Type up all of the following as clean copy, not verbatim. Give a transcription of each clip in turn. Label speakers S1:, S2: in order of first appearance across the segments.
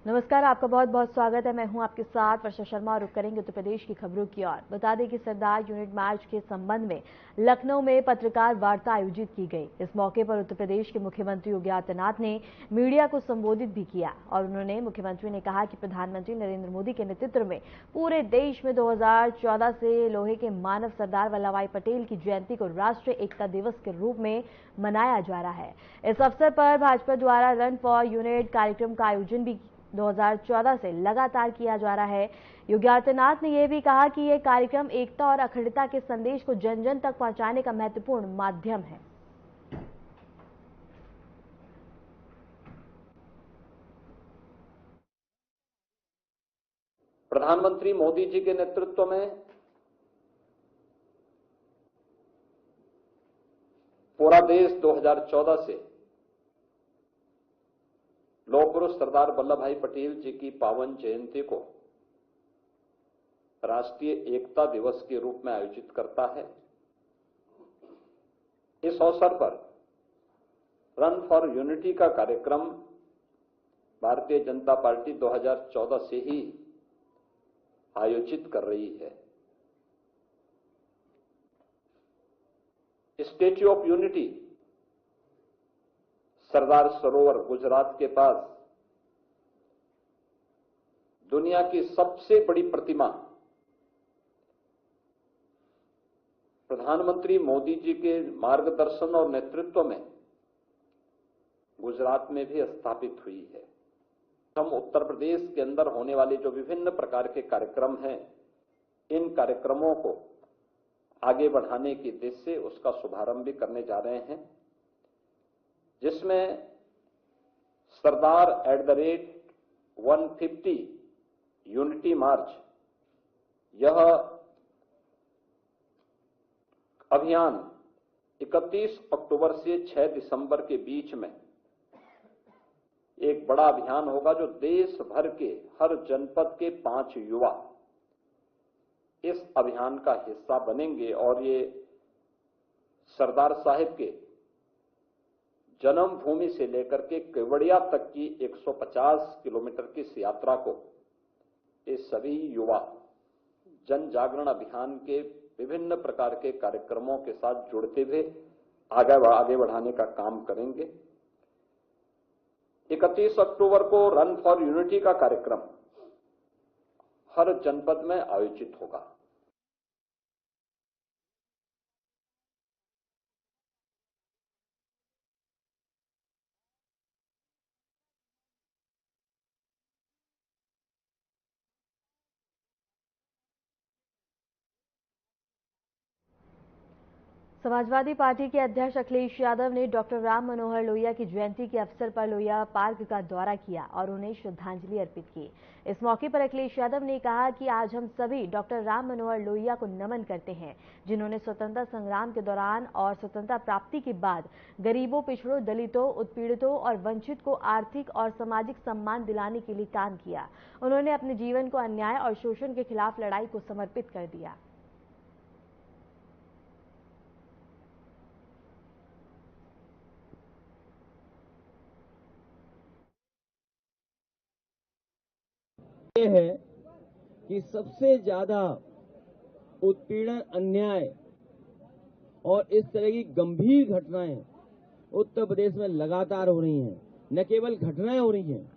S1: नमस्कार, आपका बहुत बहुत स्वागत है। मैं हूं आपके साथ वर्षा शर्मा और रुक करेंगे उत्तर प्रदेश की खबरों की ओर। बता दें कि सरदार यूनिट मार्च के संबंध में लखनऊ में पत्रकार वार्ता आयोजित की गई। इस मौके पर उत्तर प्रदेश के मुख्यमंत्री योगी आदित्यनाथ ने मीडिया को संबोधित भी किया और मुख्यमंत्री ने कहा कि प्रधानमंत्री नरेंद्र मोदी के नेतृत्व में पूरे देश में 2014 से लोहे के मानव सरदार वल्लभ भाई पटेल की जयंती को राष्ट्रीय एकता दिवस के रूप में मनाया जा रहा है। इस अवसर पर भाजपा द्वारा रन फॉर यूनिट कार्यक्रम का आयोजन भी 2014 से लगातार किया जा रहा है। योगी आदित्यनाथ ने यह भी कहा कि यह कार्यक्रम एकता और अखंडता के संदेश को जन जन तक पहुंचाने का महत्वपूर्ण माध्यम है।
S2: प्रधानमंत्री मोदी जी के नेतृत्व में पूरा देश 2014 से लौह पुरुष सरदार वल्लभ भाई पटेल जी की पावन जयंती को राष्ट्रीय एकता दिवस के रूप में आयोजित करता है। इस अवसर पर रन फॉर यूनिटी का कार्यक्रम भारतीय जनता पार्टी 2014 से ही आयोजित कर रही है। Statue of unity Sardar Sarovar Gujarat के पास दुनिया की सबसे बड़ी प्रतिमा प्रधानमंत्री मोदी जी के मार्गदर्शन और नेतृत्व में गुजरात में भी स्थापित हुई है। हम उत्तर प्रदेश के अंदर होने वाले जो विभिन्न प्रकार के कार्यक्रम हैं, इन कार्यक्रमों को आगे बढ़ाने की उद्देश्य से उसका शुभारंभ भी करने जा रहे हैं, जिसमें सरदार @150 यूनिटी मार्च यह अभियान 31 अक्टूबर से 6 दिसंबर के बीच में एक बड़ा अभियान होगा, जो देश भर के हर जनपद के 5 युवा इस अभियान का हिस्सा बनेंगे और ये सरदार साहिब के जन्मभूमि से लेकर के केवड़िया तक की 150 किलोमीटर की इस यात्रा को ये सभी युवा जन जागरण अभियान के विभिन्न प्रकार के कार्यक्रमों के साथ जुड़ते हुए आगे बढ़ाने का काम करेंगे। 31 अक्टूबर को रन फॉर यूनिटी का कार्यक्रम हर जनपद में आयोजित होगा।
S1: समाजवादी पार्टी के अध्यक्ष अखिलेश यादव ने डॉक्टर राम मनोहर लोहिया की जयंती के अवसर पर लोहिया पार्क का दौरा किया और उन्हें श्रद्धांजलि अर्पित की। इस मौके पर अखिलेश यादव ने कहा कि आज हम सभी डॉक्टर राम मनोहर लोहिया को नमन करते हैं, जिन्होंने स्वतंत्रता संग्राम के दौरान और स्वतंत्रता प्राप्ति के बाद गरीबों, पिछड़ों, दलितों, उत्पीड़ितों और वंचित को आर्थिक और सामाजिक सम्मान दिलाने के लिए काम किया। उन्होंने अपने जीवन को अन्याय और शोषण के खिलाफ लड़ाई को समर्पित कर दिया।
S3: ये है कि सबसे ज्यादा उत्पीड़न, अन्याय और इस तरह की गंभीर घटनाएं उत्तर प्रदेश में लगातार हो रही हैं। न केवल घटनाएं हो रही हैं,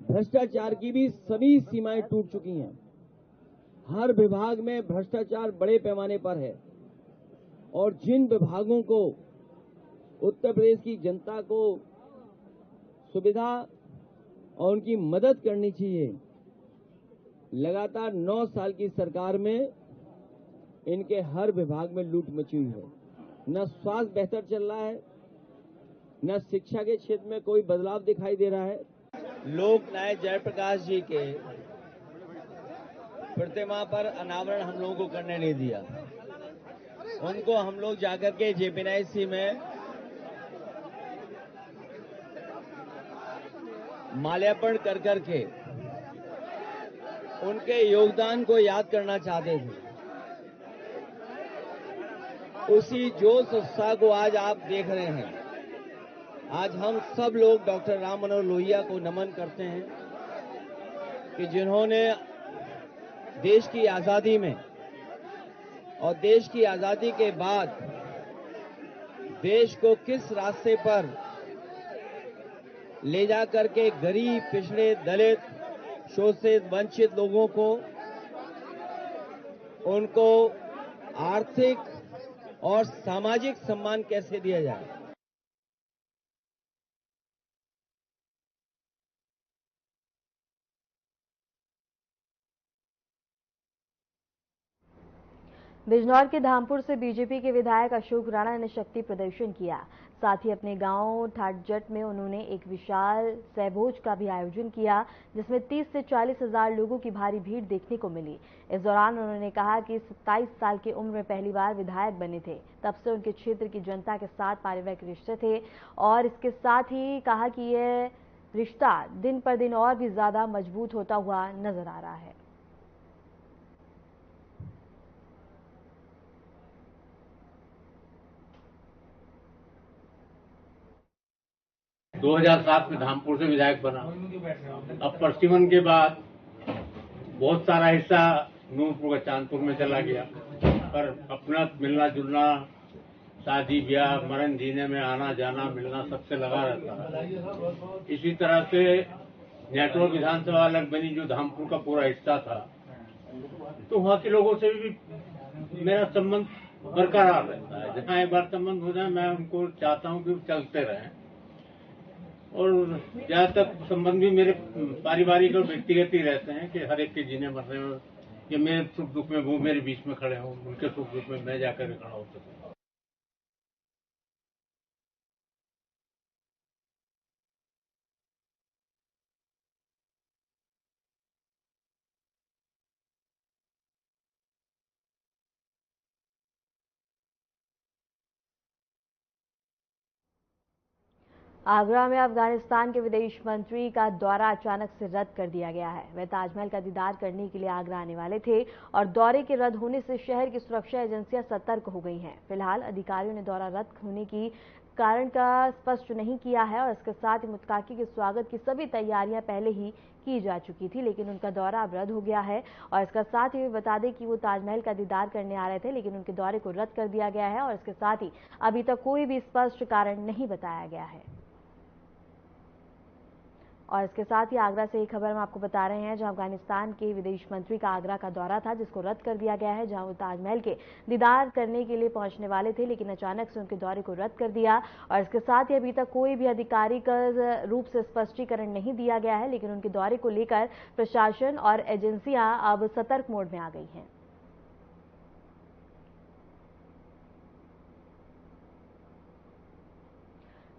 S3: भ्रष्टाचार की भी सभी सीमाएं टूट चुकी हैं। हर विभाग में भ्रष्टाचार बड़े पैमाने पर है और जिन विभागों को उत्तर प्रदेश की जनता को सुविधा और उनकी मदद करनी चाहिए, लगातार 9 साल की सरकार में इनके हर विभाग में लूट मची हुई है। न स्वास्थ्य बेहतर चल रहा है, न शिक्षा के क्षेत्र में कोई बदलाव दिखाई दे रहा है। लोक नायक जयप्रकाश जी के प्रतिमा पर अनावरण हम लोगों को करने नहीं दिया। उनको हम लोग जाकर के JPNIC में माल्यार्पण कर करके उनके योगदान को याद करना चाहते थे। उसी जोश उत्साह को आज आप देख रहे हैं। आज हम सब लोग डॉक्टर राम मनोहर लोहिया को नमन करते हैं कि जिन्होंने देश की आज़ादी में और देश की आज़ादी के बाद देश को किस रास्ते पर ले जा करके गरीब, पिछड़े, दलित, शोषित, वंचित लोगों को उनको आर्थिक और सामाजिक सम्मान कैसे दिया जाए।
S1: बिजनौर के धामपुर से बीजेपी के विधायक अशोक राणा ने शक्ति प्रदर्शन किया। साथ ही अपने गांव ठाटजट में उन्होंने एक विशाल सहभोज का भी आयोजन किया, जिसमें 30 से 40 हजार लोगों की भारी भीड़ देखने को मिली। इस दौरान उन्होंने कहा कि 27 साल की उम्र में पहली बार विधायक बने थे। तब से उनके क्षेत्र की जनता के साथ पारिवारिक रिश्ते थे और इसके साथ ही कहा कि यह रिश्ता दिन पर दिन और भी ज्यादा मजबूत होता हुआ नजर आ रहा है।
S4: 2007 में धामपुर से विधायक बना। अब परसिमन के बाद बहुत सारा हिस्सा नूरपुर का चांदपुर में चला गया, पर अपना मिलना जुलना, शादी ब्याह, मरण जीने में आना जाना मिलना सबसे लगा रहता है। इसी तरह से नेटवर्क विधानसभा अलग बनी, जो धामपुर का पूरा हिस्सा था, तो वहाँ के लोगों से भी मेरा संबंध बरकरार रहता है। जहाँ एक बार संबंध हो जाए, मैं उनको चाहता हूँ कि वो चलते रहें। और जहाँ तक संबंध भी मेरे पारिवारिक और व्यक्तिगत ही रहते हैं कि हर एक के जीने मरने में, कि मेरे सुख दुख में वो मेरे बीच में खड़े हों, उनके सुख दुख में मैं जाकर खड़ा हो सकूं।
S1: आगरा में अफगानिस्तान के विदेश मंत्री का दौरा अचानक से रद्द कर दिया गया है। वे ताजमहल का दीदार करने के लिए आगरा आने वाले थे और दौरे के रद्द होने से शहर की सुरक्षा एजेंसियां सतर्क हो गई हैं। फिलहाल अधिकारियों ने दौरा रद्द होने की कारण का स्पष्ट नहीं किया है और इसके साथ ही मुत्ताकी के स्वागत की सभी तैयारियां पहले ही की जा चुकी थी, लेकिन उनका दौरा अब रद्द हो गया है। और इसका साथ ही बता दें कि वो ताजमहल का दीदार करने आ रहे थे, लेकिन उनके दौरे को रद्द कर दिया गया है और इसके साथ ही अभी तक कोई भी स्पष्ट कारण नहीं बताया गया है। और इसके साथ ही आगरा से एक खबर हम आपको बता रहे हैं, जहां अफगानिस्तान के विदेश मंत्री का आगरा का दौरा था, जिसको रद्द कर दिया गया है। जहां वो ताजमहल के दीदार करने के लिए पहुंचने वाले थे, लेकिन अचानक से उनके दौरे को रद्द कर दिया। और इसके साथ ही अभी तक कोई भी आधिकारिक रूप से स्पष्टीकरण नहीं दिया गया है, लेकिन उनके दौरे को लेकर प्रशासन और एजेंसियां अब सतर्क मोड में आ गई हैं।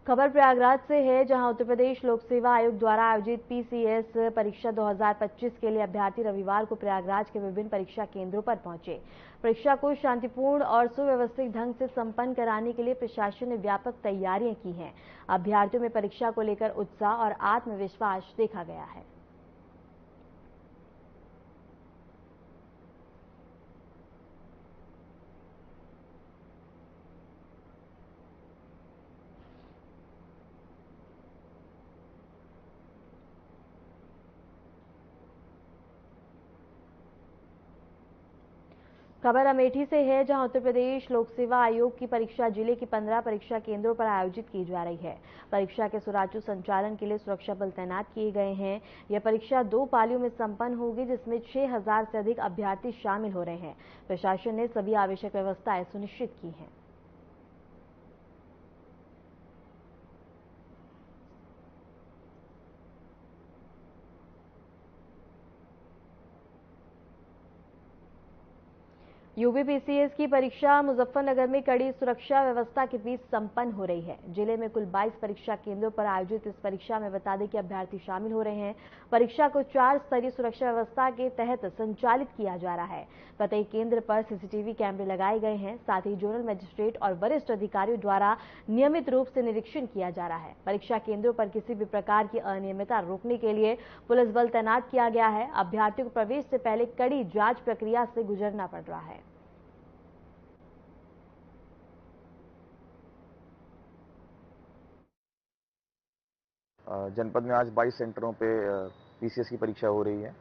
S1: खबर प्रयागराज से है, जहां उत्तर प्रदेश लोक सेवा आयोग द्वारा आयोजित पीसीएस परीक्षा 2025 के लिए अभ्यर्थी रविवार को प्रयागराज के विभिन्न परीक्षा केंद्रों पर पहुंचे। परीक्षा को शांतिपूर्ण और सुव्यवस्थित ढंग से संपन्न कराने के लिए प्रशासन ने व्यापक तैयारियां की हैं। अभ्यर्थियों में परीक्षा को लेकर उत्साह और आत्मविश्वास देखा गया है। खबर अमेठी से है, जहां उत्तर प्रदेश लोक सेवा आयोग की परीक्षा जिले की 15 परीक्षा केंद्रों पर आयोजित की जा रही है। परीक्षा के सुचारू संचालन के लिए सुरक्षा बल तैनात किए गए हैं। यह परीक्षा 2 पालियों में संपन्न होगी, जिसमें 6000 से अधिक अभ्यर्थी शामिल हो रहे हैं। प्रशासन ने सभी आवश्यक व्यवस्थाएं सुनिश्चित की हैं। यूपीपीसीएस की परीक्षा मुजफ्फरनगर में कड़ी सुरक्षा व्यवस्था के बीच संपन्न हो रही है। जिले में कुल 22 परीक्षा केंद्रों पर आयोजित इस परीक्षा में बता दें कि अभ्यर्थी शामिल हो रहे हैं। परीक्षा को 4 स्तरीय सुरक्षा व्यवस्था के तहत संचालित किया जा रहा है। प्रत्येक केंद्र पर सीसीटीवी कैमरे लगाए गए हैं। साथ ही जोनल मजिस्ट्रेट और वरिष्ठ अधिकारियों द्वारा नियमित रूप से निरीक्षण किया जा रहा है। परीक्षा केंद्रों पर किसी भी प्रकार की अनियमितता रोकने के लिए पुलिस बल तैनात किया गया है। अभ्यर्थियों को प्रवेश से पहले कड़ी जांच प्रक्रिया से गुजरना पड़ रहा है।
S5: जनपद में आज 22 सेंटरों पे पीसीएस की परीक्षा हो रही है।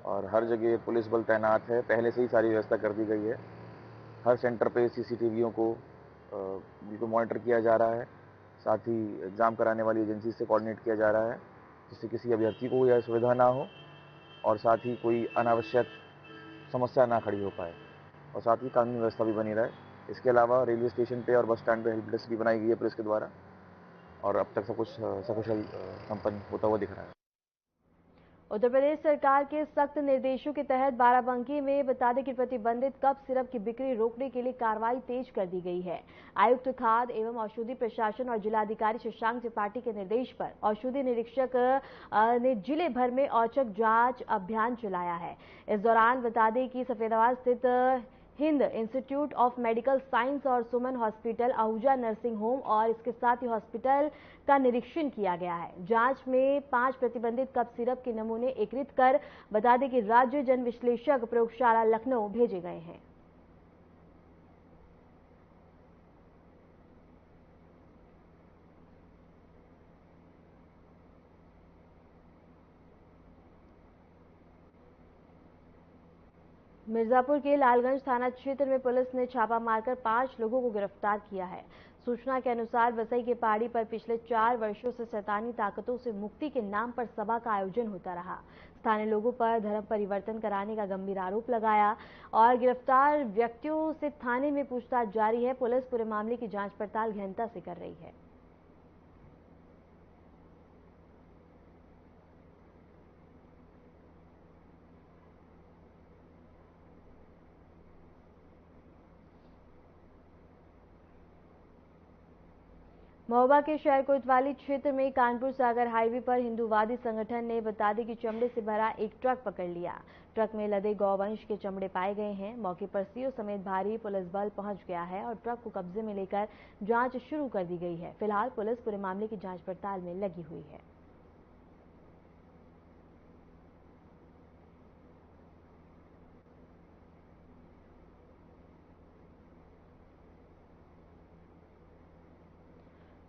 S5: और हर जगह पुलिस बल तैनात है। पहले से ही सारी व्यवस्था कर दी गई है। हर सेंटर पे सीसीटीवियों को बिल्कुल मॉनिटर किया जा रहा है। साथ ही एग्ज़ाम कराने वाली एजेंसी से कोऑर्डिनेट किया जा रहा है जिससे किसी अभ्यर्थी को यह असुविधा ना हो और साथ ही कोई अनावश्यक समस्या ना खड़ी हो पाए और साथ ही कानूनी व्यवस्था भी बनी रहे। इसके अलावा रेलवे स्टेशन पे और बस स्टैंड पे हेल्प डेस्क भी बनाई गई है पुलिस के द्वारा और अब तक सब कुछ सकुशल संपन्न होता हुआ दिख रहा है।
S1: उत्तर प्रदेश सरकार के सख्त निर्देशों के तहत बाराबंकी में बता दें कि प्रतिबंधित कफ सिरप की बिक्री रोकने के लिए कार्रवाई तेज कर दी गई है। आयुक्त खाद्य एवं औषधि प्रशासन और जिलाधिकारी शशांक त्रिपाठी के निर्देश पर औषधि निरीक्षक ने जिले भर में औचक जांच अभियान चलाया है। इस दौरान बता दें कि सफेदाबाद स्थित Hind institute of medical science और सुमन हॉस्पिटल, आहूजा नर्सिंग होम और इसके साथ ही हॉस्पिटल का निरीक्षण किया गया है। जांच में 5 प्रतिबंधित कफ सिरप के नमूने एकत्रित कर बता दें कि राज्य जन विश्लेषक प्रयोगशाला लखनऊ भेजे गए हैं। मिर्जापुर के लालगंज थाना क्षेत्र में पुलिस ने छापा मारकर 5 लोगों को गिरफ्तार किया है। सूचना के अनुसार वसई के पहाड़ी पर पिछले 4 वर्षों से शैतानी ताकतों से मुक्ति के नाम पर सभा का आयोजन होता रहा। स्थानीय लोगों पर धर्म परिवर्तन कराने का गंभीर आरोप लगाया और गिरफ्तार व्यक्तियों से थाने में पूछताछ जारी है। पुलिस पूरे मामले की जांच पड़ताल गहनता से कर रही है। महोबा के शहर कोतवाली क्षेत्र में कानपुर सागर हाईवे पर हिंदूवादी संगठन ने बता दें कि चमड़े से भरा एक ट्रक पकड़ लिया। ट्रक में लदे गौवंश के चमड़े पाए गए हैं। मौके पर सीओ समेत भारी पुलिस बल पहुंच गया है और ट्रक को कब्जे में लेकर जांच शुरू कर दी गई है। फिलहाल पुलिस पूरे मामले की जांच पड़ताल में लगी हुई है।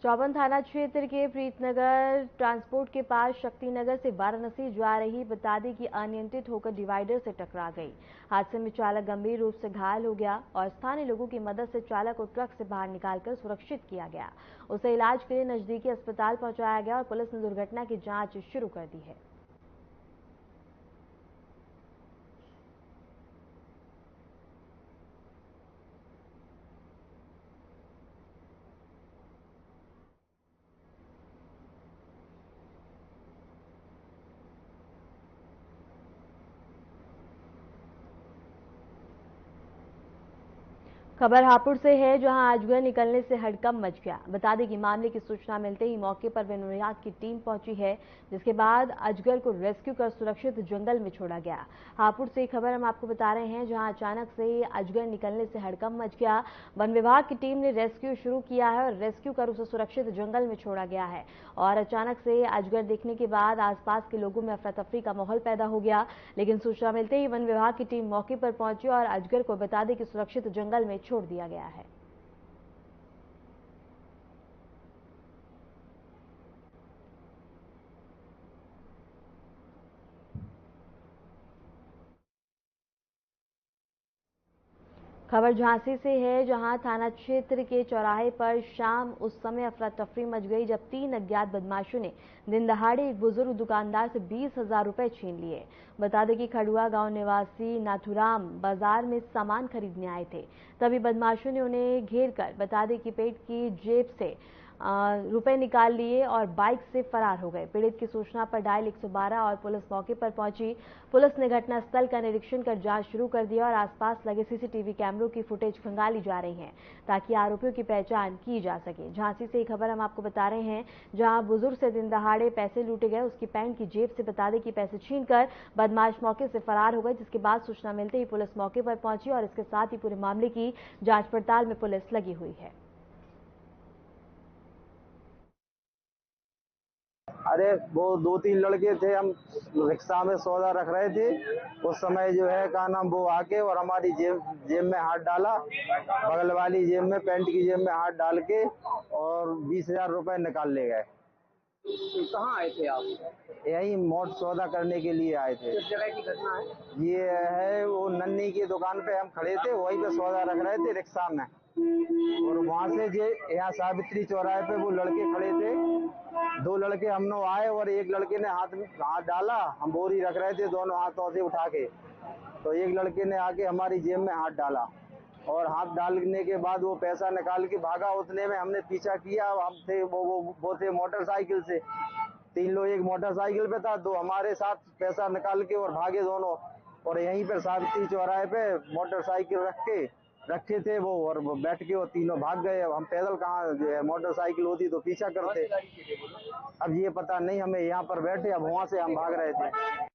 S1: चौबन थाना क्षेत्र के प्रीतनगर ट्रांसपोर्ट के पास शक्तिनगर से वाराणसी जा रही बता दें कि अनियंत्रित होकर डिवाइडर से टकरा गई। हादसे में चालक गंभीर रूप से घायल हो गया और स्थानीय लोगों की मदद से चालक को ट्रक से बाहर निकालकर सुरक्षित किया गया। उसे इलाज के लिए नजदीकी अस्पताल पहुंचाया गया और पुलिस ने दुर्घटना की जांच शुरू कर दी है। खबर हापुड़ से है, जहां अजगर निकलने से हड़कंप मच गया। बता दें कि मामले की सूचना मिलते ही मौके पर वन विभाग की टीम पहुंची है, जिसके बाद अजगर को रेस्क्यू कर सुरक्षित जंगल में छोड़ा गया। हापुड़ से खबर हम आपको बता रहे हैं, जहां अचानक से अजगर निकलने से हड़कंप मच गया। वन विभाग की टीम ने रेस्क्यू शुरू किया है और रेस्क्यू कर उसे सुरक्षित जंगल में छोड़ा गया है और अचानक से अजगर दिखने के बाद आसपास के लोगों में अफरा तफरी का माहौल पैदा हो गया। लेकिन सूचना मिलते ही वन विभाग की टीम मौके पर पहुंची और अजगर को बता दें कि सुरक्षित जंगल में छोड़ दिया गया है। खबर झांसी से है, जहां थाना क्षेत्र के चौराहे पर शाम उस समय अफरा तफरी मच गई जब 3 अज्ञात बदमाशों ने दिन दहाड़े एक बुजुर्ग दुकानदार से 20,000 रुपए छीन लिए। बता दें कि खड़ुआ गांव निवासी नाथुराम बाजार में सामान खरीदने आए थे, तभी बदमाशों ने उन्हें घेर कर बता दें कि पेट की जेब से रुपए निकाल लिए और बाइक से फरार हो गए। पीड़ित की सूचना पर डायल 112 और पुलिस मौके पर पहुंची। पुलिस ने घटनास्थल का निरीक्षण कर जांच शुरू कर दिया और आसपास लगे सीसीटीवी कैमरों की फुटेज खंगाली जा रही है ताकि आरोपियों की पहचान की जा सके। झांसी से खबर हम आपको बता रहे हैं, जहां बुजुर्ग से दिन दहाड़े पैसे लूटे गए। उसकी पैंट की जेब से बता दें कि पैसे छीनकर बदमाश मौके से फरार हो गए, जिसके बाद सूचना मिलते ही पुलिस मौके पर पहुंची और इसके साथ ही पूरे मामले की जांच पड़ताल में पुलिस लगी हुई है।
S6: अरे वो 2-3 लड़के थे, हम रिक्शा में सौदा रख रहे थे। उस समय जो है क्या नाम वो आके और हमारी जेब में हाथ डाला, बगल वाली जेब में, पैंट की जेब में हाथ डाल के और 20,000 रुपए निकाल ले गए। कहाँ आए थे आप? यही मोट सौदा करने के लिए आए थे। किस जगह की घटना है ये? है वो नन्ही की दुकान पे हम खड़े थे, वहीं पे सौदा रख रहे थे रिक्शा में, और वहाँ से ये यहाँ सावित्री चौराहे पे वो लड़के खड़े थे, 2 लड़के हमनो आए और एक लड़के ने हाथ डाला। हम बोरी रख रहे थे दोनों हाथों से उठा के, तो एक लड़के ने आके हमारी जेब में हाथ डाला, और हाथ डालने के बाद वो पैसा निकाल के भागा। उतने में हमने पीछा किया, हम थे वो थे मोटरसाइकिल से, 3 लोग, एक मोटरसाइकिल पे था, 2 हमारे साथ पैसा निकाल के और भागे दोनों। और यहीं पर सावित्री चौराहे पे मोटरसाइकिल रखे थे वो, और वो बैठ के वो तीनों भाग गए। अब हम पैदल कहाँ, जो है मोटरसाइकिल होती तो पीछा करते। अब ये पता नहीं, हमें यहाँ पर बैठे, अब वहाँ से हम भाग रहे थे।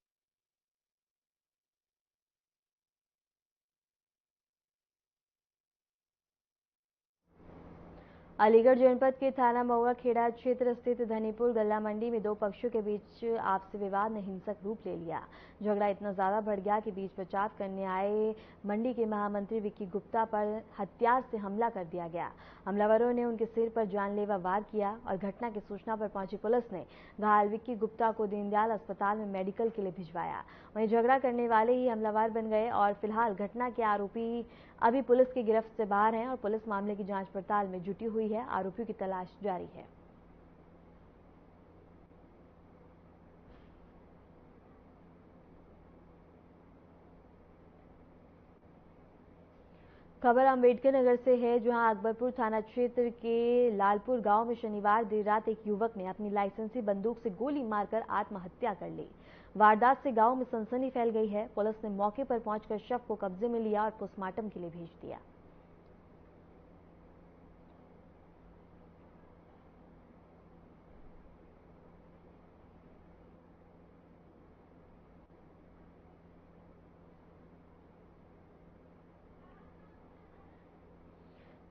S1: अलीगढ़ जनपद के थाना महुआ खेड़ा क्षेत्र स्थित धनीपुर गल्ला मंडी में 2 पक्षों के बीच आपसी विवाद ने हिंसक रूप ले लिया। झगड़ा इतना ज्यादा बढ़ गया कि बीच बचाव करने आए मंडी के महामंत्री विक्की गुप्ता पर हथियार से हमला कर दिया गया। हमलावरों ने उनके सिर पर जानलेवा वार किया और घटना की सूचना पर पहुंची पुलिस ने घायल विक्की गुप्ता को दीनदयाल अस्पताल में मेडिकल के लिए भिजवाया। वहीं झगड़ा करने वाले ही हमलावर बन गए और फिलहाल घटना के आरोपी अभी पुलिस की गिरफ्त से बाहर हैं और पुलिस मामले की जांच पड़ताल में जुटी हुई है। आरोपियों की तलाश जारी है। खबर अम्बेडकर नगर से है, जहां अकबरपुर थाना क्षेत्र के लालपुर गांव में शनिवार देर रात एक युवक ने अपनी लाइसेंसी बंदूक से गोली मारकर आत्महत्या कर ली। वारदात से गांव में सनसनी फैल गई है। पुलिस ने मौके पर पहुंचकर शव को कब्जे में लिया और पोस्टमार्टम के लिए भेज दिया।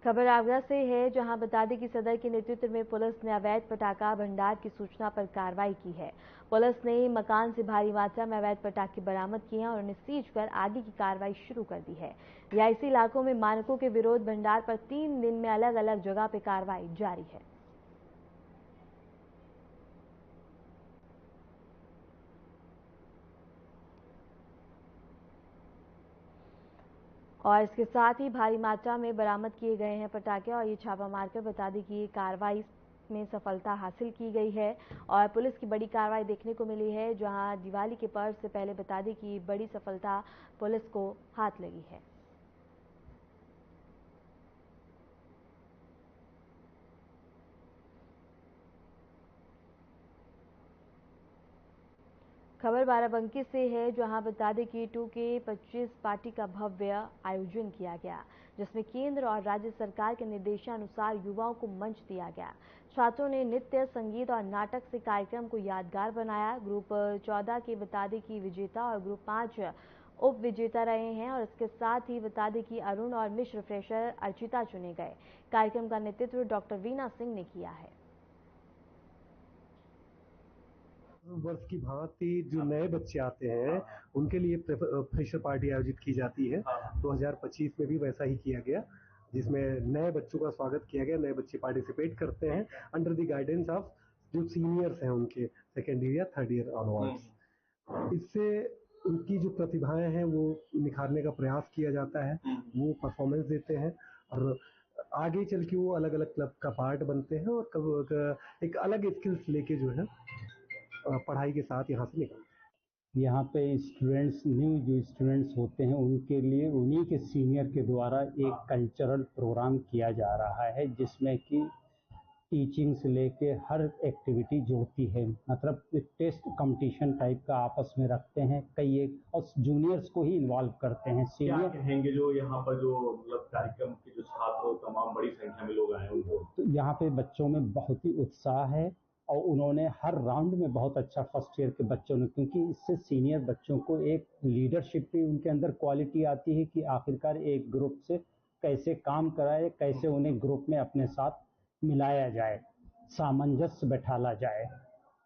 S1: खबर आगरा से है, जहां बता दें कि सदर के नेतृत्व में पुलिस ने अवैध पटाखा भंडार की सूचना पर कार्रवाई की है। पुलिस ने मकान से भारी मात्रा में अवैध पटाखे बरामद किए हैं और उन्हें सीज कर आगे की कार्रवाई शुरू कर दी है। रिहायशी इलाकों में मानकों के विरोध भंडार पर 3 दिन में अलग अलग जगह पर कार्रवाई जारी है। और इसके साथ ही भारी मात्रा में बरामद किए गए हैं पटाखे, और ये छापा मारकर बता दें कि कार्रवाई में सफलता हासिल की गई है और पुलिस की बड़ी कार्रवाई देखने को मिली है, जहां दिवाली के पर्व से पहले बता दें कि बड़ी सफलता पुलिस को हाथ लगी है। खबर बाराबंकी से है, जहां बता दें कि 2K25 पार्टी का भव्य आयोजन किया गया, जिसमें केंद्र और राज्य सरकार के निर्देशानुसार युवाओं को मंच दिया गया। छात्रों ने नृत्य, संगीत और नाटक से कार्यक्रम को यादगार बनाया। ग्रुप 14 के बता दें कि विजेता और ग्रुप 5 उप विजेता रहे हैं, और इसके साथ ही बता दें कि अरुण और मिश्र फ्रेशर अर्चिता चुने गए। कार्यक्रम का नेतृत्व डॉक्टर वीना सिंह ने किया है।
S7: वर्ष की भांति जो नए बच्चे आते हैं उनके लिए फ्रेशर पार्टी आयोजित की जाती है। 2025 में भी वैसा ही किया गया, जिसमें नए बच्चों का स्वागत किया गया। नए बच्चे पार्टिसिपेट करते हैं अंडर द गाइडेंस ऑफ जो सीनियर्स हैं उनके, सेकेंड ईयर या थर्ड ईयर ऑनवर्ड्स। इससे उनकी जो प्रतिभाएं हैं वो निखारने का प्रयास किया जाता है, वो परफॉर्मेंस देते हैं और आगे चल के वो अलग अलग क्लब का पार्ट बनते हैं और एक अलग स्किल्स लेके जो है पढ़ाई के साथ यहाँ से निकलते हैं।
S8: यहाँ पे स्टूडेंट्स, न्यू जो स्टूडेंट्स होते हैं उनके लिए उन्हीं के सीनियर के द्वारा एक कल्चरल प्रोग्राम किया जा रहा है, जिसमें कि टीचिंग से लेके हर एक्टिविटी जो होती है, मतलब टेस्ट कंपटीशन टाइप का आपस में रखते हैं कई एक, और जूनियर्स को ही इन्वॉल्व करते हैं।
S9: क्या कहेंगे जो यहाँ पर जो मतलब कार्यक्रम के जो छात्र तमाम बड़ी संख्या में लोग आए उनको?
S8: तो यहाँ पे बच्चों में बहुत ही उत्साह है और उन्होंने हर राउंड में बहुत अच्छा फर्स्ट ईयर के बच्चों ने, क्योंकि इससे सीनियर बच्चों को एक लीडरशिप की उनके अंदर क्वालिटी आती है कि आखिरकार एक ग्रुप से कैसे काम कराए, कैसे उन्हें ग्रुप में अपने साथ मिलाया जाए, सामंजस्य बैठाला जाए।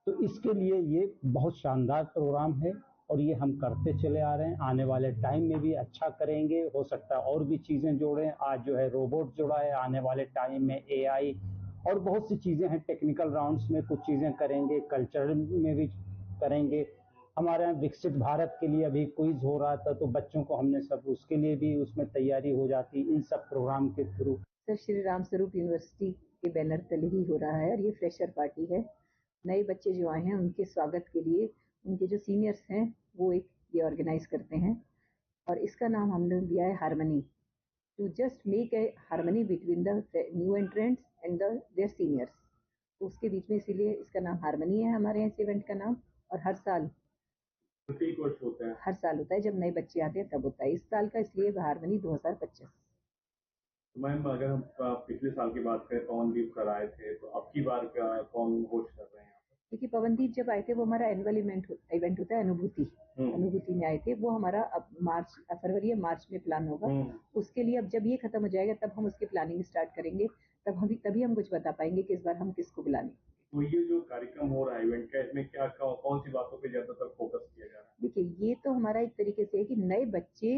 S8: तो इसके लिए ये बहुत शानदार प्रोग्राम है और ये हम करते चले आ रहे हैं। आने वाले टाइम में भी अच्छा करेंगे, हो सकता है और भी चीज़ें जोड़ें। आज जो है रोबोट जोड़ा है, आने वाले टाइम में AI और बहुत सी चीज़ें हैं। टेक्निकल राउंड्स में कुछ चीज़ें करेंगे, कल्चर में भी करेंगे। हमारे यहाँ विकसित भारत के लिए अभी क्विज हो रहा था, तो बच्चों को हमने सब उसके लिए भी उसमें तैयारी हो जाती इन सब प्रोग्राम के through.
S10: Sir, Shri Ram Swaroop university के बैनर तले ही हो रहा है और ये फ्रेशर पार्टी है। नए बच्चे जो आए हैं उनके स्वागत के लिए उनके जो सीनियर्स हैं वो एक ये ऑर्गेनाइज करते हैं और इसका नाम हमने दिया है harmony, to just make a harmony between the new entrants and their seniors. तो उसके बीच में इसीलिए इसका नाम हार्मनी है हमारे यहाँ इस इवेंट का नाम। और हर साल होता है, जब नए बच्चे आते हैं तब होता है। इस साल का इसलिए हार्मनी 2025।
S9: मैम, अगर हम पिछले साल की बात करें, पवनदीप सर आए थे, तो अब की बार कौन होस्ट कर रहे हैं?
S10: देखिए, पवनदीप जब आए थे वो हमारा एनुअल इवेंट होता है अनुभूति में आए थे। वो हमारा अब फरवरी या मार्च में प्लान होगा। उसके लिए अब जब ये खत्म हो जाएगा तब हम उसकी प्लानिंग स्टार्ट करेंगे, तभी हम कुछ बता पाएंगे कि इस बार हम किसको बुलाने।
S9: तो ये जो कार्यक्रम हो रहा है इवेंट का, इसमें क्या कौन सी बातों पे ज्यादातर फोकस किया जा रहा है?
S10: देखिए, ये तो हमारा एक तरीके से है कि नए बच्चे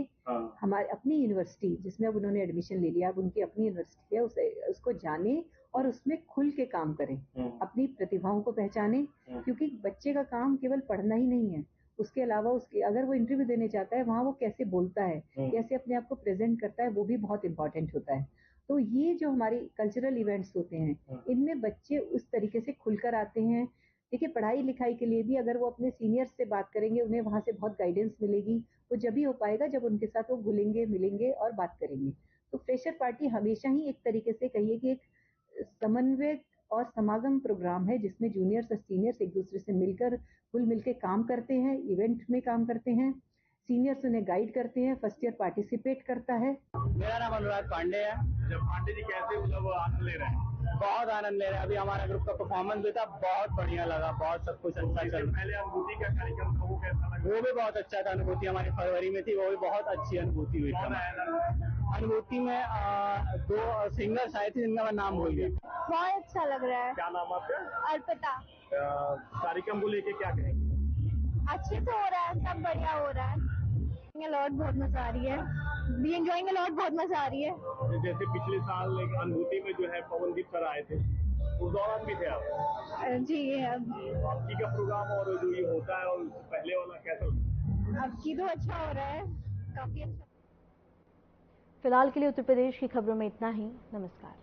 S10: हमारे अपनी यूनिवर्सिटी जिसमें अब उन्होंने एडमिशन ले लिया, अब उनकी अपनी यूनिवर्सिटी है, उसको जाने और उसमें खुल के काम करें, अपनी प्रतिभाओं को पहचाने। क्योंकि बच्चे का काम केवल पढ़ना ही नहीं है, उसके अलावा उसके अगर वो इंटरव्यू देने जाता है वहाँ वो कैसे बोलता है, कैसे अपने आप को प्रेजेंट करता है, वो भी बहुत इंपॉर्टेंट होता है। तो ये जो हमारे कल्चरल इवेंट्स होते हैं इनमें बच्चे उस तरीके से खुलकर आते हैं। देखिए, पढ़ाई लिखाई के लिए भी अगर वो अपने सीनियर्स से बात करेंगे, उन्हें वहाँ से बहुत गाइडेंस मिलेगी। वो जब ही हो पाएगा जब उनके साथ वो घुलेंगे, मिलेंगे और बात करेंगे। तो फ्रेशर पार्टी हमेशा ही एक तरीके से कहिए कि एक समन्वय और समागम प्रोग्राम है जिसमें जूनियर्स और सीनियर्स एक दूसरे से मिलकर घुल मिल के काम करते हैं, इवेंट में काम करते हैं। सीनियर्स उन्हें गाइड करते हैं, फर्स्ट ईयर पार्टिसिपेट करता है।
S11: मेरा नाम अनुराग पांडे है।
S9: जब पांडे जी कैसे आनंद ले रहे हैं?
S11: बहुत आनंद ले रहे हैं। अभी हमारा ग्रुप का परफॉर्मेंस भी था, बहुत बढ़िया लगा, बहुत सब कुछ अच्छा चल।
S9: पहले अनुभूति का कार्यक्रम था, वो कैसा लगा?
S11: वो भी बहुत अच्छा था। अनुभूति हमारी फरवरी में थी, वो भी बहुत अच्छी अनुभूति हुई थी। अनुभूति में 2 सिंगर्स आए थे जिनका मैं नाम भूल गया।
S12: बहुत अच्छा लग रहा है।
S9: क्या नाम आपका?
S12: अर्पिता।
S9: कार्यक्रम को लेके क्या कहेंगे?
S12: अच्छे से हो रहा है, सब बढ़िया हो रहा है। बहुत मजा आ रही है। We enjoying a lot, बहुत मजा आ रही है।
S9: जैसे पिछले साल अनुभूति में जो है पवनदीप सर आए थे, उस दौरान भी थे आप?
S12: जी,
S9: आपकी का प्रोग्राम और जो ये होता है और पहले वाला कैसा?
S12: अब की तो अच्छा हो रहा है, काफी अच्छा।
S1: फिलहाल के लिए उत्तर प्रदेश की खबरों में इतना ही। नमस्कार।